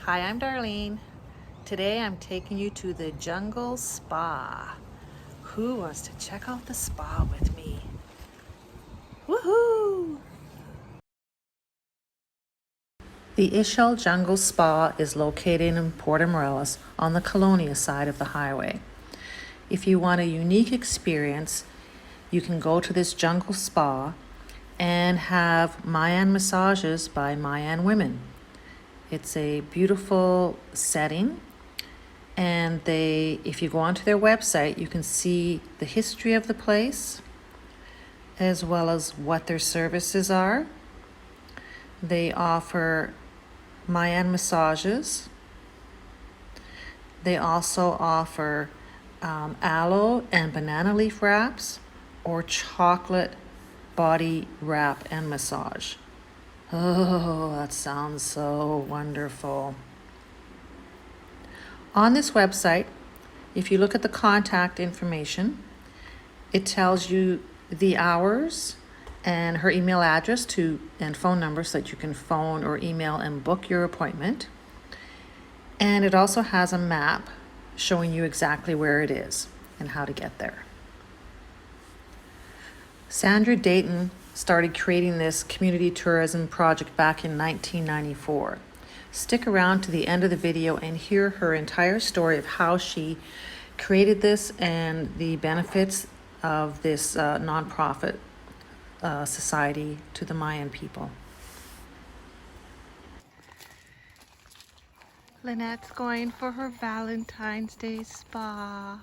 Hi, I'm Darlene. Today I'm taking you to the Jungle Spa. Who wants to check out the spa with me? Woohoo! The Ixchel Jungle Spa is located in Puerto Morelos on the Colonia side of the highway. If you want a unique experience, you can go to this jungle spa and have Mayan massages by Mayan women. It's a beautiful setting, and if you go onto their website, you can see the history of the place as well as what their services are. They offer Mayan massages. They also offer aloe and banana leaf wraps or chocolate body wrap and massage. Oh, that sounds so wonderful. On this website, if you look at the contact information, it tells you the hours and her email address and phone number so that you can phone or email and book your appointment. And it also has a map showing you exactly where it is and how to get there. Sandra Dayton started creating this community tourism project back in 1994. Stick around to the end of the video and hear her entire story of how she created this and the benefits of this nonprofit society to the Mayan people. Lynette's going for her Valentine's Day spa.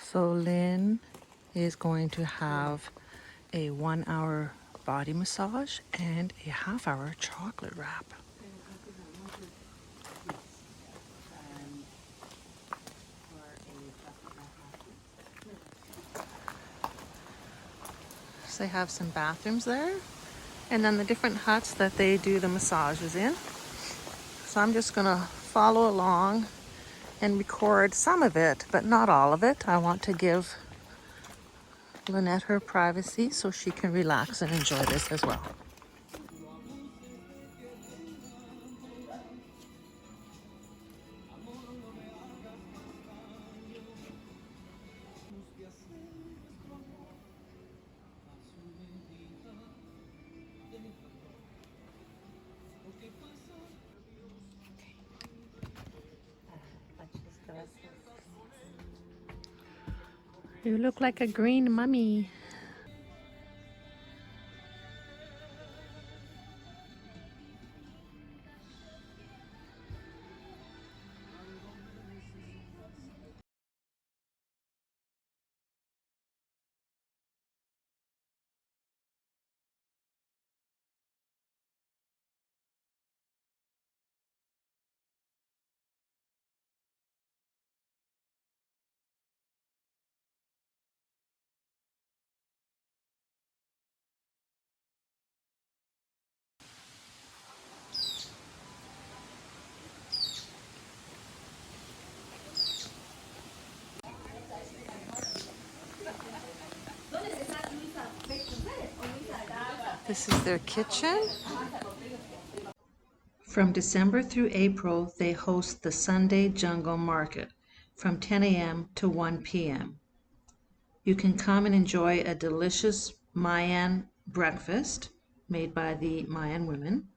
So Lynn is going to have a 1-hour body massage and a half-hour chocolate wrap. So they have some bathrooms there, and then the different huts that they do the massages in. So I'm just gonna follow along and record some of it, but not all of it. I want to give Lynette her privacy so she can relax and enjoy this as well. You look like a green mummy. This is their kitchen. From December through April, they host the Sunday Jungle Market from 10 a.m. to 1 p.m. You can come and enjoy a delicious Mayan breakfast made by the Mayan women.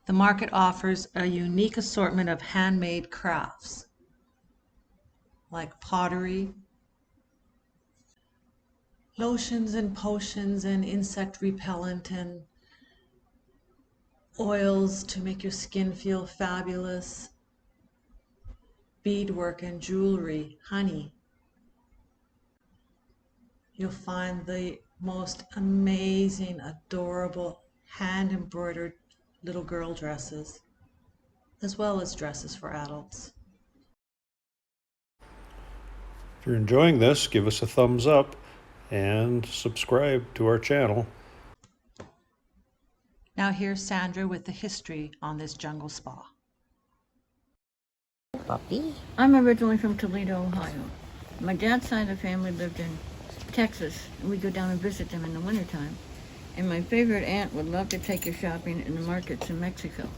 The market offers a unique assortment of handmade crafts like pottery, lotions and potions and insect repellent and oils to make your skin feel fabulous, beadwork and jewelry, honey. You'll find the most amazing, adorable, hand-embroidered little girl dresses, as well as dresses for adults. If you're enjoying this, give us a thumbs up and subscribe to our channel. Now here's Sandra with the history on this jungle spa. Puppy. I'm originally from Toledo, Ohio. My dad's side of the family lived in Texas, and we'd go down and visit them in the wintertime. And my favorite aunt would love to take us shopping in the markets in Mexico.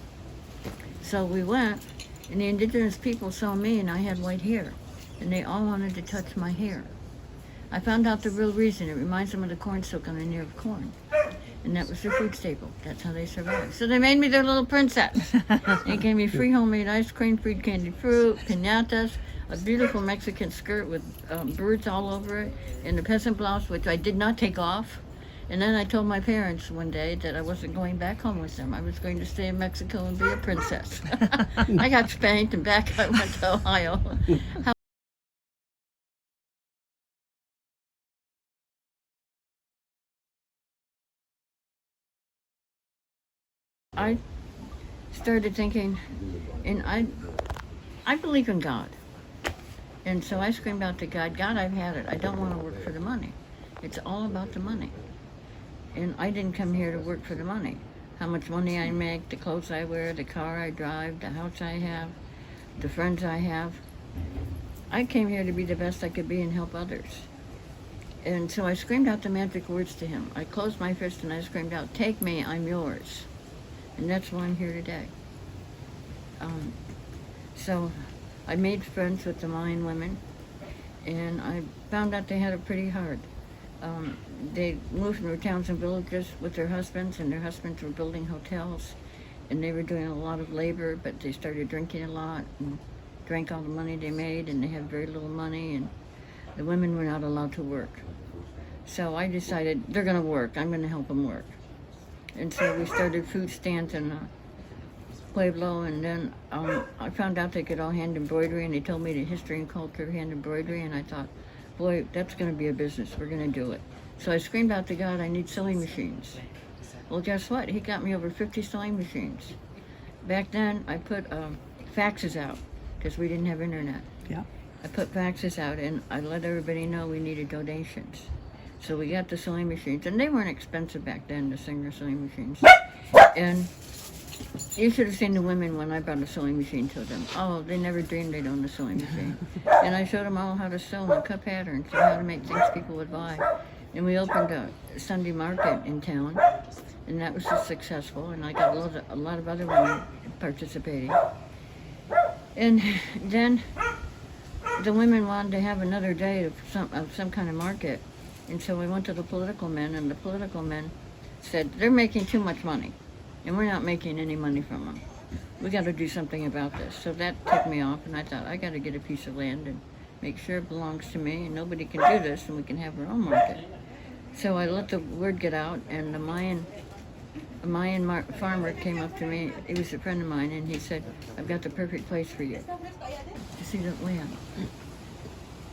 So we went, and the indigenous people saw me and I had white hair, and they all wanted to touch my hair. I found out the real reason. It reminds them of the corn silk on an ear of corn. And that was their food staple. That's how they survived. So they made me their little princess. They gave me free homemade ice cream, free candied fruit, piñatas, a beautiful Mexican skirt with birds all over it, and a peasant blouse, which I did not take off. And then I told my parents one day that I wasn't going back home with them. I was going to stay in Mexico and be a princess. I got spanked, and back I went to Ohio. I started thinking, and I believe in God. And so I screamed out to God, God, I've had it. I don't want to work for the money. It's all about the money. And I didn't come here to work for the money. How much money I make, the clothes I wear, the car I drive, the house I have, the friends I have. I came here to be the best I could be and help others. And so I screamed out the magic words to him. I closed my fist and I screamed out, take me, I'm yours. And that's why I'm here today. So I made friends with the Mayan women, and I found out they had it pretty hard. They moved from their towns and villages with their husbands, and their husbands were building hotels, and they were doing a lot of labor, but they started drinking a lot and drank all the money they made, and they had very little money, and the women were not allowed to work. So I decided they're going to work. I'm going to help them work. And so we started food stands in Pueblo, and then I found out they could all hand embroidery, and they told me the history and culture of hand embroidery, and I thought, boy, that's going to be a business. We're going to do it. So I screamed out to God, I need sewing machines. Well, guess what? He got me over 50 sewing machines. Back then, I put faxes out because we didn't have internet. Yeah. I put faxes out, and I let everybody know we needed donations. So we got the sewing machines, and they weren't expensive back then, the Singer sewing machines. And you should have seen the women when I brought a sewing machine to them. Oh, they never dreamed they'd own a sewing machine. And I showed them all how to sew and cut patterns and how to make things people would buy. And we opened a Sunday market in town, and that was successful, and I got a lot of other women participating. And then the women wanted to have another day of some kind of market. And so we went to the political men, and the political men said, they're making too much money, and we're not making any money from them. We got to do something about this. So that ticked me off, and I thought, I got to get a piece of land and make sure it belongs to me, and nobody can do this, and we can have our own market. So I let the word get out, and a Mayan farmer came up to me. He was a friend of mine, and he said, I've got the perfect place for you to see that land.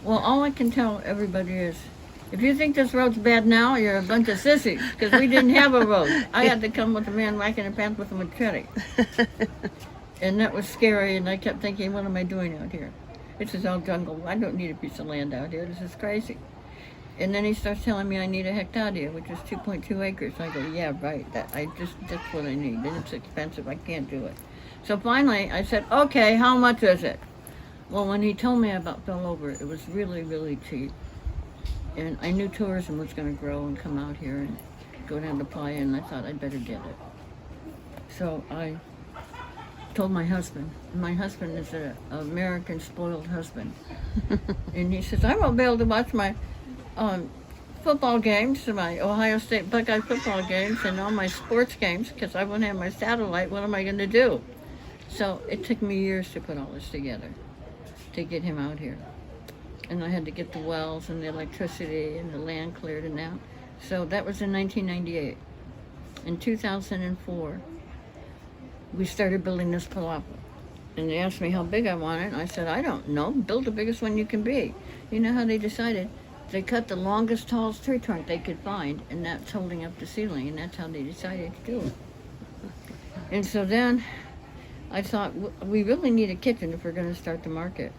Well, all I can tell everybody is, if you think this road's bad now, you're a bunch of sissies, because we didn't have a road. I had to come with a man whacking a path with a machete. And that was scary, and I kept thinking, what am I doing out here? This is all jungle. I don't need a piece of land out here. This is crazy. And then he starts telling me I need a hectare, which is 2.2 acres. I go, yeah, right. That's what I need. And it's expensive. I can't do it. So finally, I said, okay, how much is it? Well, when he told me I about fell over, it was really, really cheap. And I knew tourism was going to grow and come out here and go down to Playa, and I thought I'd better get it. So I told my husband. My husband is an American spoiled husband. And he says, I won't be able to watch my football games, my Ohio State Buckeye football games, and all my sports games, because I won't have my satellite. What am I going to do? So it took me years to put all this together, to get him out here. And I had to get the wells and the electricity and the land cleared and that. So that was in 1998. In 2004, we started building this palapa. And they asked me how big I wanted, and I said, I don't know. Build the biggest one you can be. You know how they decided? They cut the longest, tallest tree trunk they could find, and that's holding up the ceiling, and that's how they decided to do it. And so then I thought, we really need a kitchen if we're going to start the market.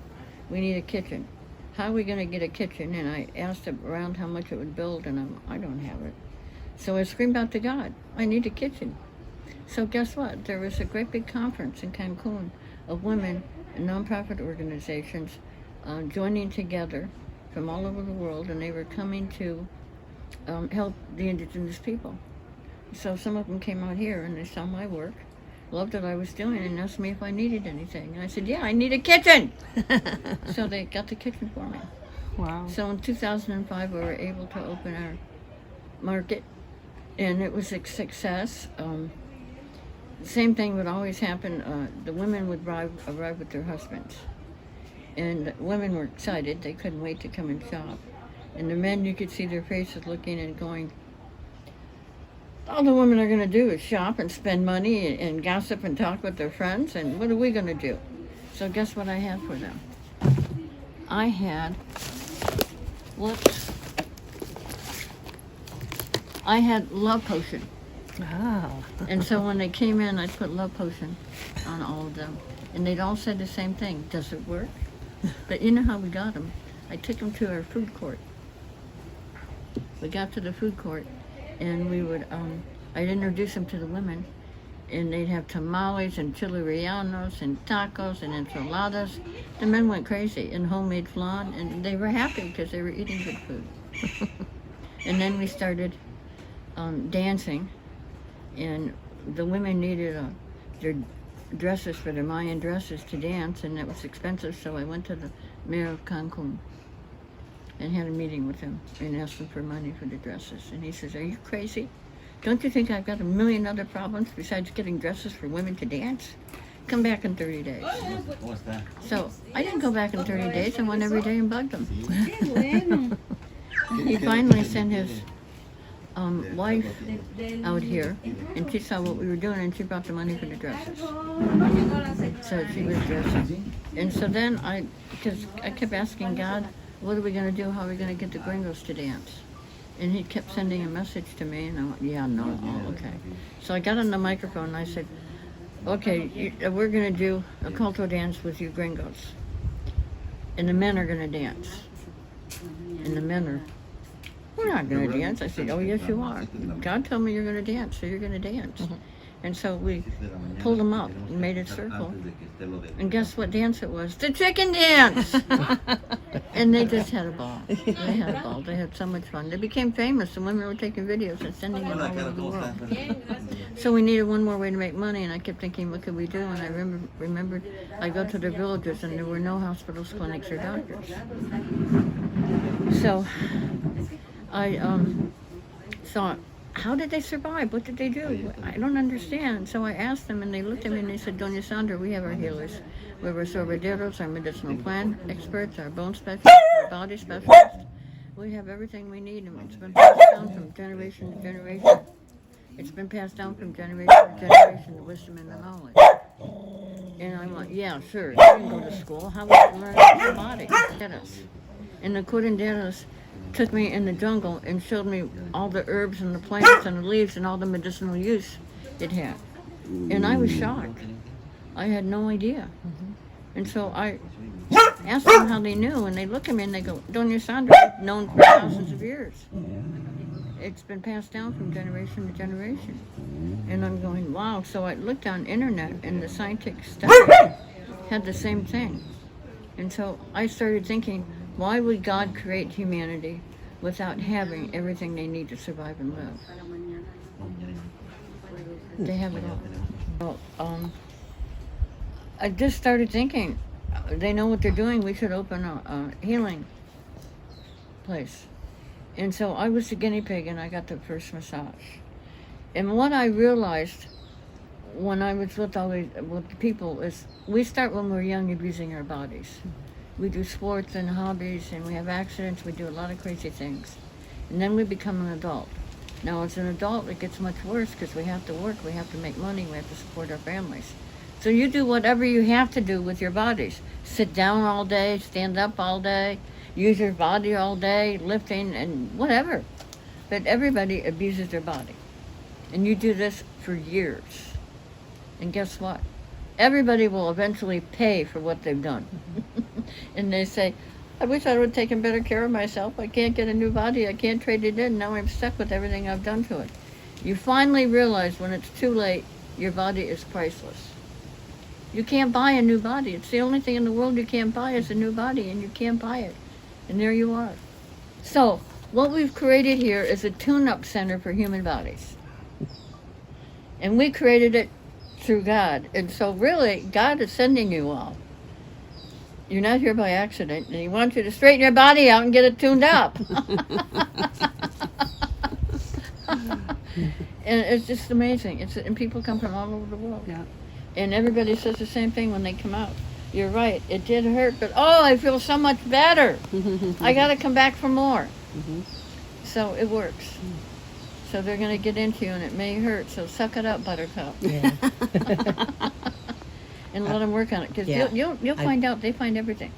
We need a kitchen. how are we going to get a kitchen? And I asked around how much it would build, and I don't have it. So I screamed out to God, I need a kitchen. So guess what? There was a great big conference in Cancun of women and nonprofit organizations joining together from all over the world, and they were coming to help the indigenous people. So some of them came out here and they saw my work, loved what I was doing, and asked me if I needed anything. And I said, yeah, I need a kitchen. So they got the kitchen for me. Wow. So in 2005, we were able to open our market, and it was a success. Same thing would always happen. The women would arrive with their husbands. And the women were excited. They couldn't wait to come and shop. And the men, you could see their faces looking and going, all the women are going to do is shop and spend money and gossip and talk with their friends. And what are we going to do? So guess what I had for them? I had, I had love potion. Wow. And so when they came in, I put love potion on all of them. And they'd all said the same thing. Does it work? But you know how we got them? I took them to our food court. We got to the food court, and we would, I'd introduce them to the women, and they'd have tamales and chili rellenos and tacos and enchiladas. The men went crazy, and homemade flan, and they were happy because they were eating good food. And then we started dancing, and the women needed their dresses for their Mayan dresses to dance, and that was expensive, so I went to the mayor of Cancun and had a meeting with him and asked him for money for the dresses. And he says, are you crazy? Don't you think I've got a million other problems besides getting dresses for women to dance? Come back in 30 days. So I didn't go back in 30 days. I went every day and bugged him. He finally sent his wife out here, and she saw what we were doing, and she brought the money for the dresses. So she was dressing. And so then because I kept asking God, what are we going to do? How are we going to get the gringos to dance? And he kept sending a message to me, and I went, yeah, no, oh, okay. So I got on the microphone, and I said, okay, we're going to do a cultural dance with you gringos. And the men are going to dance. And the men are, we're not going to dance. I said, oh, yes, you are. God told me you're going to dance, so you're going to dance. Mm-hmm. And so we pulled them up and made a circle. And guess what dance it was? The chicken dance! And they just had a ball. They had a ball. They had so much fun. They became famous. The women were taking videos and sending them all over the world. So we needed one more way to make money, and I kept thinking, what could we do? And I remembered I go to the villages, and there were no hospitals, clinics, or doctors. So I thought, how did they survive? What did they do? I don't understand. So I asked them, and they looked at me and they said, Doña Sandra, we have our healers. We have our sorbaderos, our medicinal plant experts, our bone specialists, our body specialists. We have everything we need, and it's been passed down from generation to generation. It's been passed down from generation to generation, the wisdom and the knowledge. And I went, yeah, sure, you didn't go to school. How would you learn about the body? And the curanderos took me in the jungle and showed me all the herbs and the plants and the leaves and all the medicinal use it had. And I was shocked. I had no idea. Mm-hmm. And so I asked them how they knew, and they look at me and they go, Doña Sandra, we've known for thousands of years. It's been passed down from generation to generation. And I'm going, wow. So I looked on internet, and the scientific study had the same thing. And so I started thinking, why would God create humanity without having everything they need to survive and live? They have it all. Well, I just started thinking, they know what they're doing, we should open a healing place. And so I was the guinea pig, and I got the first massage. And what I realized when I was with the people is, we start when we're young abusing our bodies. We do sports and hobbies, and we have accidents. We do a lot of crazy things. And then we become an adult. Now, as an adult, it gets much worse because we have to work, we have to make money, we have to support our families. So you do whatever you have to do with your bodies. Sit down all day, stand up all day, use your body all day, lifting and whatever. But everybody abuses their body. And you do this for years. And guess what? Everybody will eventually pay for what they've done. And they say, I wish I would have taken better care of myself. I can't get a new body. I can't trade it in. Now I'm stuck with everything I've done to it. You finally realize when it's too late, your body is priceless. You can't buy a new body. It's the only thing in the world you can't buy is a new body, and you can't buy it. And there you are. So, what we've created here is a tune-up center for human bodies. And we created it through God. And so really, God is sending you all. You're not here by accident, and He wants you to straighten your body out and get it tuned up. And it's just amazing. And people come from all over the world. Yeah. And everybody says the same thing when they come out. You're right, it did hurt, but oh, I feel so much better. I got to come back for more. So it works. So they're going to get into you, and it may hurt, so suck it up, Buttercup. Yeah. And let them work on it, because Yeah. you'll find out they find everything.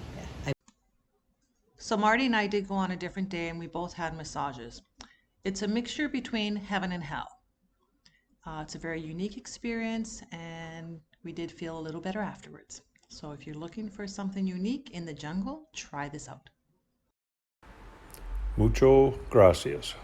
So Marty and I did go on a different day and we both had massages. It's a mixture between heaven and hell. It's a very unique experience and we did feel a little better afterwards. So if you're looking for something unique in the jungle, try this out. Mucho gracias.